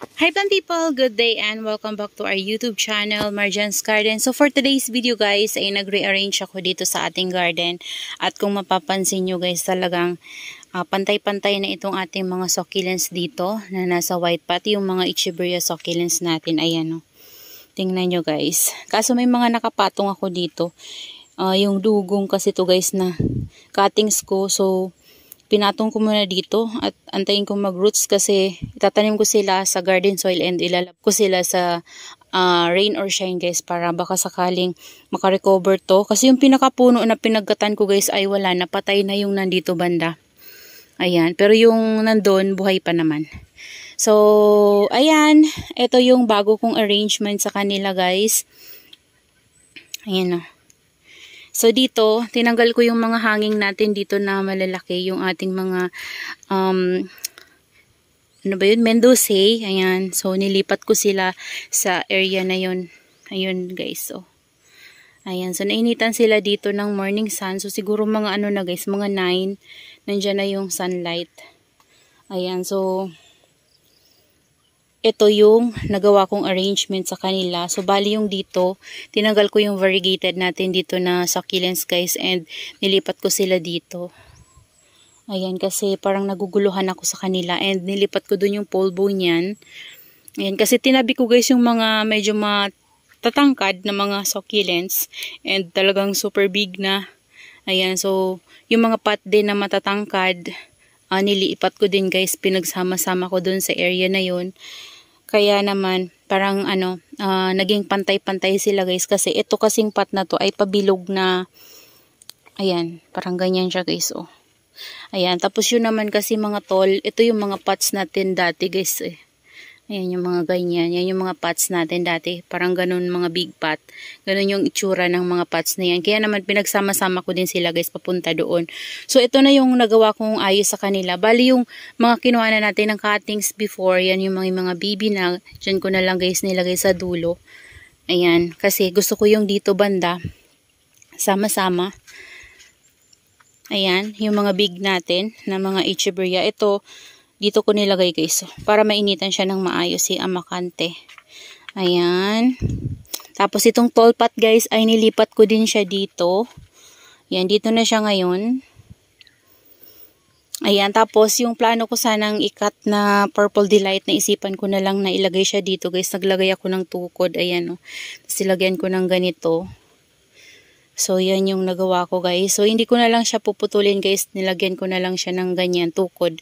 Hi plant people, good day and welcome back to our YouTube channel, Marjan's Garden. So for today's video guys, ay nag-rearrange ako dito sa ating garden. At kung mapapansin nyo guys, talagang pantay-pantay na itong ating mga succulents dito na nasa white pot. Yung mga Echeveria succulents natin, ayan o. Tingnan nyo guys. Kaso may mga nakapatong ako dito. Yung dugong kasi to guys na cuttings ko. So pinatong ko muna dito at antayin ko mag-roots kasi itatanim ko sila sa garden soil and ilalap ko sila sa rain or shine guys para baka sakaling makarecover to. Kasi yung pinakapuno na pinagkatan ko guys ay wala na, patay na yung nandito banda. Ayan, pero yung nandun buhay pa naman. So, ayan, ito yung bago kong arrangement sa kanila guys. Ayan o. So dito, tinanggal ko yung mga hanging natin dito na malalaki, yung ating mga ano ba yun, Mendozae, ayan. So nilipat ko sila sa area na yun. Ayun guys, so. Ayan, so nainitan sila dito ng morning sun. So siguro mga ano na guys, mga 9, nandiyan na yung sunlight. Ayan, so ito yung nagawa kong arrangement sa kanila. So, bali yung dito, tinanggal ko yung variegated natin dito na succulents guys and nilipat ko sila dito. Ayan, kasi parang naguguluhan ako sa kanila and nilipat ko dun yung polvo niyan. Ayan, kasi tinabi ko guys yung mga medyo matatangkad na mga succulents and talagang super big na. Ayan, so yung mga pot din na matatangkad, nilipat ko din guys, pinagsama-sama ko dun sa area na yun. Kaya naman, parang naging pantay-pantay sila guys. Kasi ito kasing pot na to ay pabilog na, ayan, parang ganyan siya guys, oh. Ayan, tapos yun naman kasi mga tol, ito yung mga pots natin dati guys, eh. Ayan yung mga ganyan, yan yung mga pots natin dati. Parang ganun mga big pot. Ganun yung itsura ng mga pots na yan. Kaya naman pinagsama-sama ko din sila guys papunta doon. So ito na yung nagawa kong ayos sa kanila. Bali yung mga kinuha na natin ng cuttings before, yan yung mga baby na. Diyan ko na lang guys nilagay sa dulo. Ayan, kasi gusto ko yung dito banda. Sama-sama. Ayan, yung mga big natin na mga Echeveria. Ito, dito ko nilagay guys, para mainitan siya ng maayos si Amakante. Ayan. Tapos itong tall pot guys, ay nilipat ko din siya dito. Ayan, dito na siya ngayon. Ayan, tapos yung plano ko sanang ikat na Purple Delight, na isipan ko na lang na ilagay siya dito guys. Naglagay ako ng tukod, ayan o. Tapos ilagyan ko ng ganito. So, yan yung nagawa ko guys. So, hindi ko na lang siya puputulin guys. Nilagyan ko na lang siya ng ganyan tukod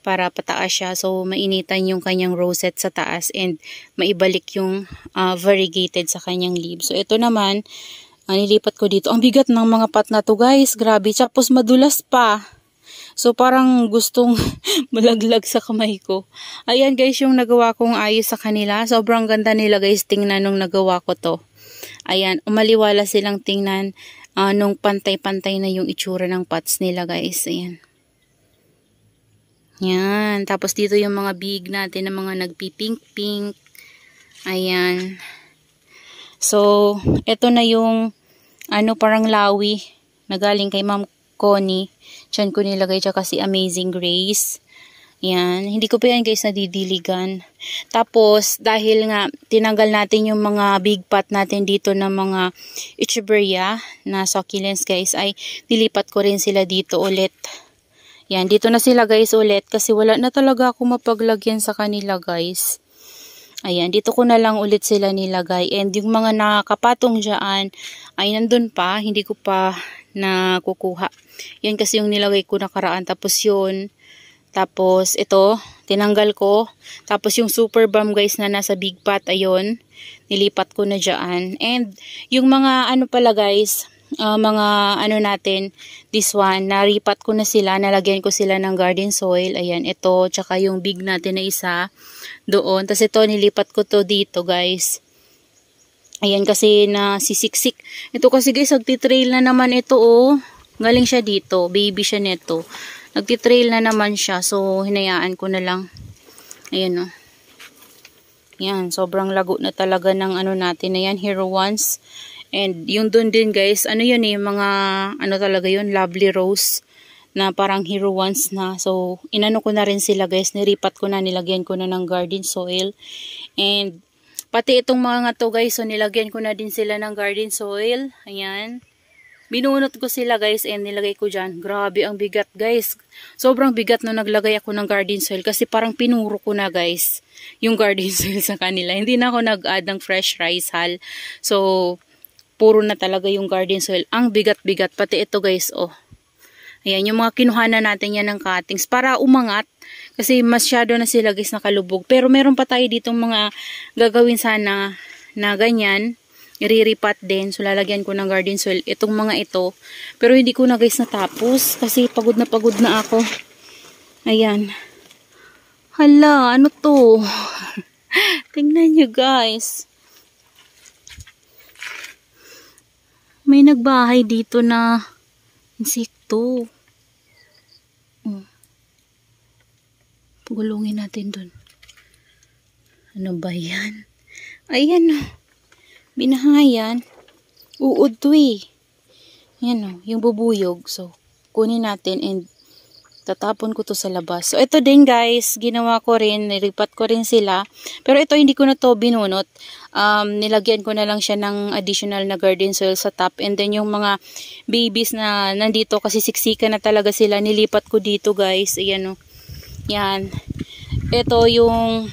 para pataas siya. So, mainitan yung kanyang rosette sa taas and maibalik yung variegated sa kanyang leaves. So, ito naman, nilipat ko dito. Ang bigat ng mga pot na to guys. Grabe. Tapos madulas pa. So, parang gustong malaglag sa kamay ko. Ayan guys, yung nagawa kong ayos sa kanila. Sobrang ganda nila guys. Tingnan nung nagawa ko to. Ayan, umaliwala silang tingnan nung pantay-pantay na yung itsura ng pots nila guys. Ayan. Yan. Tapos dito yung mga big natin na mga nagpipink-pink. Ayan. So, ito na yung parang lawi na galing kay Ma'am Connie. Diyan ko nilagay siya kasi Amazing Grace. Yan, hindi ko pa yan guys nadidiligan. Tapos, dahil nga tinanggal natin yung mga big pot natin dito ng mga Echeveria na succulents guys, ay nilipat ko rin sila dito ulit. Yan, dito na sila guys ulit kasi wala na talaga ako mapaglagyan sa kanila guys. Ayan, dito ko na lang ulit sila nilagay. And yung mga nakapatong dyan ay nandun pa, hindi ko pa nakukuha. Yan kasi yung nilagay ko nakaraan. Tapos yun, tapos ito, tinanggal ko. Tapos yung super bomb guys na nasa big pot, ayun, nilipat ko na dyan. And yung mga pala guys, mga natin, this one, naripat ko na sila, nalagyan ko sila ng garden soil. Ayan, ito, tsaka yung big natin na isa doon. Tapos ito, nilipat ko to dito guys. Ayan, kasi nasisiksik. Ito kasi guys, nagtitrail na naman ito oh. Galing siya dito, baby siya neto. Nagtitrail na naman siya. So, hinayaan ko na lang. Ayan o. Yan. Sobrang lago na talaga ng natin na yan. Hero Ones. And yung dun din guys. Yun mga, talaga yun. Lovely Rose. na parang hero ones na. So, inano ko na rin sila guys. Niripat ko na, nilagyan ko na ng garden soil. And, pati itong mga to guys, so nilagyan ko na din sila ng garden soil. Ayan. Binunot ko sila guys and nilagay ko dyan. Grabe ang bigat guys. Sobrang bigat nung naglagay ako ng garden soil kasi parang pinuro ko na guys yung garden soil sa kanila. Hindi na ako nag-add ng fresh rice hull. So, puro na talaga yung garden soil. Ang bigat-bigat. Pati ito guys, oh. Ayan, yung mga kinuhanan natin yan ng cuttings para umangat. Kasi masyado na sila guys nakalubog. Pero meron pa tayo ditong mga gagawin sana na ganyan. Iriripat din. So, lalagyan ko ng garden soil. Itong mga ito. Pero hindi ko na guys natapos. Kasi pagod na ako. Ayan. Hala, ano to? Tingnan nyo guys. May nagbahay dito na insekto. Pagulungin natin dun. Ano ba yan? Ayan o. Binahayan. Uod to eh. Ayan o. Yung bubuyog. So, kunin natin and tatapon ko to sa labas. So, ito din guys. Ginawa ko rin. Nilipat ko rin sila. Pero ito hindi ko na to binunot. Nilagyan ko na lang siya ng additional na garden soil sa top. And then yung mga babies na nandito kasi siksika na talaga sila. Nilipat ko dito guys. Ayan o. Yan. Ito yung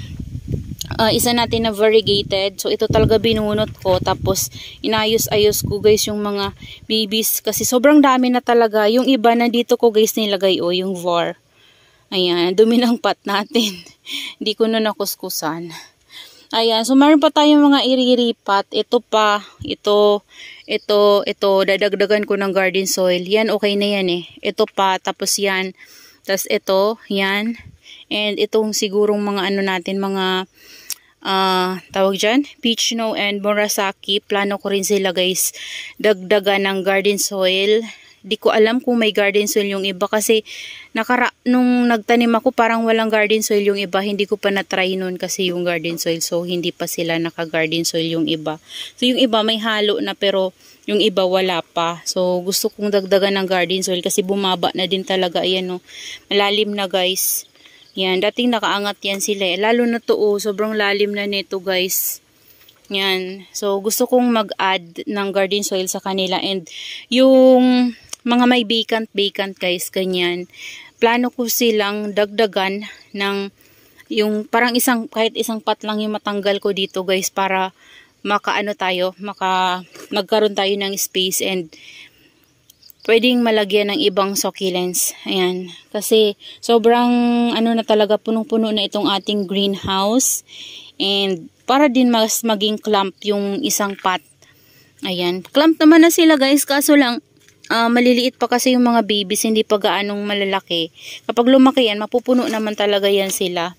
isa natin na variegated. So, ito talaga binunot ko. Tapos, inayos-ayos ko guys yung mga babies. Kasi sobrang dami na talaga. Yung iba nandito ko guys nilagay o yung var. Ayan. Dumi ng pot natin. Hindi ko na nakuskusan. Ayan. So, meron pa tayong mga iriripat. Ito pa. Ito. Dadagdagan ko ng garden soil. Yan, okay na yan eh. Ito pa. Tapos yan. Tapos ito, yan. And itong sigurong mga ano natin, mga tawag dyan, peach snow and murasaki. Plano ko rin sila guys, dagdagan ng garden soil. Di ko alam kung may garden soil yung iba kasi nung nagtanim ako parang walang garden soil yung iba. Hindi ko pa na-try nun kasi yung garden soil. So hindi pa sila naka-garden soil yung iba. So yung iba may halo na pero yung iba wala pa. So gusto kong dagdagan ng garden soil kasi bumaba na din talaga. Ayan o. Malalim na guys. Yan. Dating nakaangat yan sila eh. Lalo na to oh. Sobrang lalim na nito guys. Yan. So gusto kong mag-add ng garden soil sa kanila. And yung mga may vacant guys. Ganyan. Plano ko silang dagdagan ng yung parang kahit isang pot lang yung matanggal ko dito guys para magkaroon tayo ng space and pwedeng malagyan ng ibang succulents. Ayan. Kasi sobrang na talaga punong-puno na itong ating greenhouse. And para din mas maging clump yung isang pot. Ayan. Clump naman na sila guys. Kaso lang maliliit pa kasi yung mga babies. Hindi pa gaanong malalaki. Kapag lumaki yan, mapupuno naman talaga yan sila.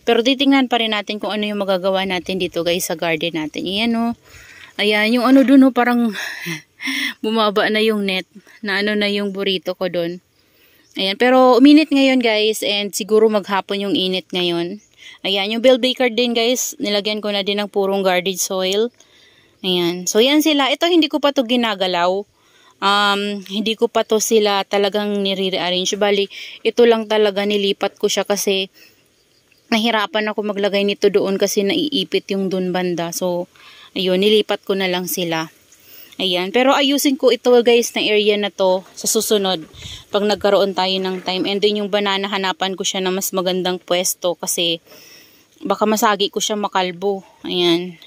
Pero titingnan pa rin natin kung ano yung magagawa natin dito guys sa garden natin. Ayan o. Ayan, yung dun o, parang bumaba na yung net. Na na yung burrito ko dun. Ayan, pero uminit ngayon guys. And siguro maghapon yung init ngayon. Ayan, yung bell baker din guys. Nilagyan ko na din ng purong garden soil. Ayan, so yan sila. Ito hindi ko pa to ginagalaw. Hindi ko pa to sila talagang nire-arrange. Bali, ito lang talaga nilipat ko siya kasi nahirapan ako maglagay nito doon kasi naiipit yung doon banda. So, ayun, nilipat ko na lang sila. Ayan. Pero ayusin ko ito guys na area na to sa susunod pag nagkaroon tayo ng time. And then yung banana, hanapan ko siya na mas magandang pwesto kasi baka masagi ko siya makalbo. Ayan.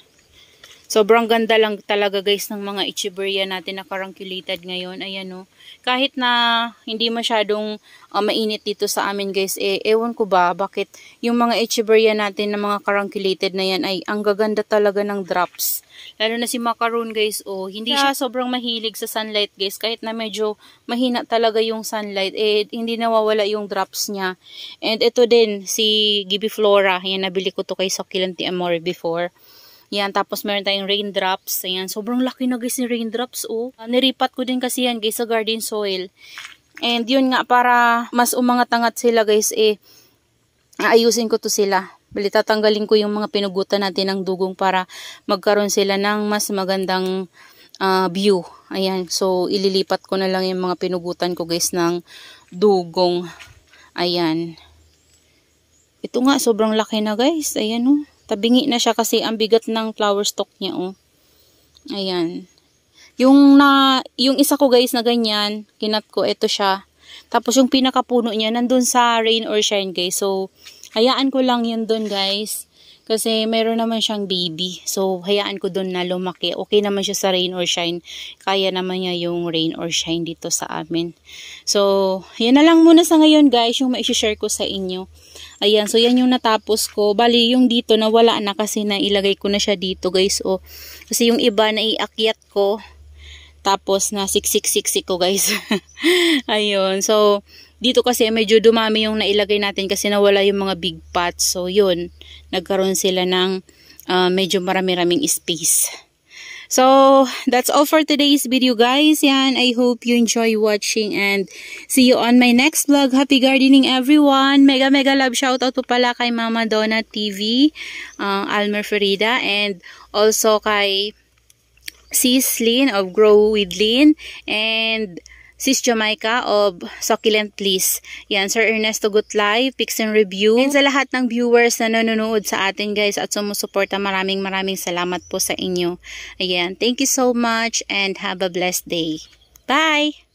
Sobrang ganda lang talaga guys ng mga echeveria natin na carangulated ngayon. Ayan o. Kahit na hindi masyadong mainit dito sa amin guys, ewan ko ba bakit yung mga echeveria natin na mga carangulated na yan ay ang gaganda talaga ng drops. Lalo na si macaroon guys, hindi siya sobrang mahilig sa sunlight guys. Kahit na medyo mahina talaga yung sunlight, hindi nawawala yung drops niya. And ito din, si Gibiflora. Yan, nabili ko to kay Succulent Amore before. Yan, tapos meron tayong raindrops. Ayan, sobrang laki na guys yung raindrops, niripat ko din kasi yan guys sa garden soil. And yun nga, para mas umangat-angat sila guys, aayusin ko to sila. Bali, tatanggalin ko yung mga pinugutan natin ng dugong para magkaroon sila ng mas magandang view. Ayan, so ililipat ko na lang yung mga pinugutan ko guys ng dugong. Ayan. Ito nga, sobrang laki na guys. Ayan oh. Tabingi na siya kasi ang bigat ng flower stalk niya oh. Ayan. Yung isa ko guys na ganyan, kinat ko, ito siya. Tapos yung pinakapuno niya, nandun sa rain or shine guys. So, hayaan ko lang yun dun guys. Kasi meron naman siyang baby. So, hayaan ko dun na lumaki. Okay naman siya sa rain or shine. Kaya naman niya yung rain or shine dito sa amin. So, yan na lang muna sa ngayon guys, yung ma-share ko sa inyo. Ayan, so yan yung natapos ko. Bali, yung dito nawala na kasi nailagay ko na siya dito guys. O, kasi yung iba naiakyat ko. Tapos na siksik ko guys. Ayun, so dito kasi medyo dumami yung nailagay natin kasi nawala yung mga big pots. So yun, nagkaroon sila ng medyo marami-raming space. So that's all for today's video guys. Yan, I hope you enjoy watching and see you on my next vlog. Happy gardening everyone. Mega love shoutout po pala kay Mama Donna TV, Almer Ferida, and also kay Sis Lynn of Grow with Lynn, and Sis Jamaica of Succulent Please. Yan, Sir Ernesto Gutlay, Picks and Review. And sa lahat ng viewers na nanonood sa atin guys at sumusuporta, maraming salamat po sa inyo. Ayan, thank you so much and have a blessed day. Bye!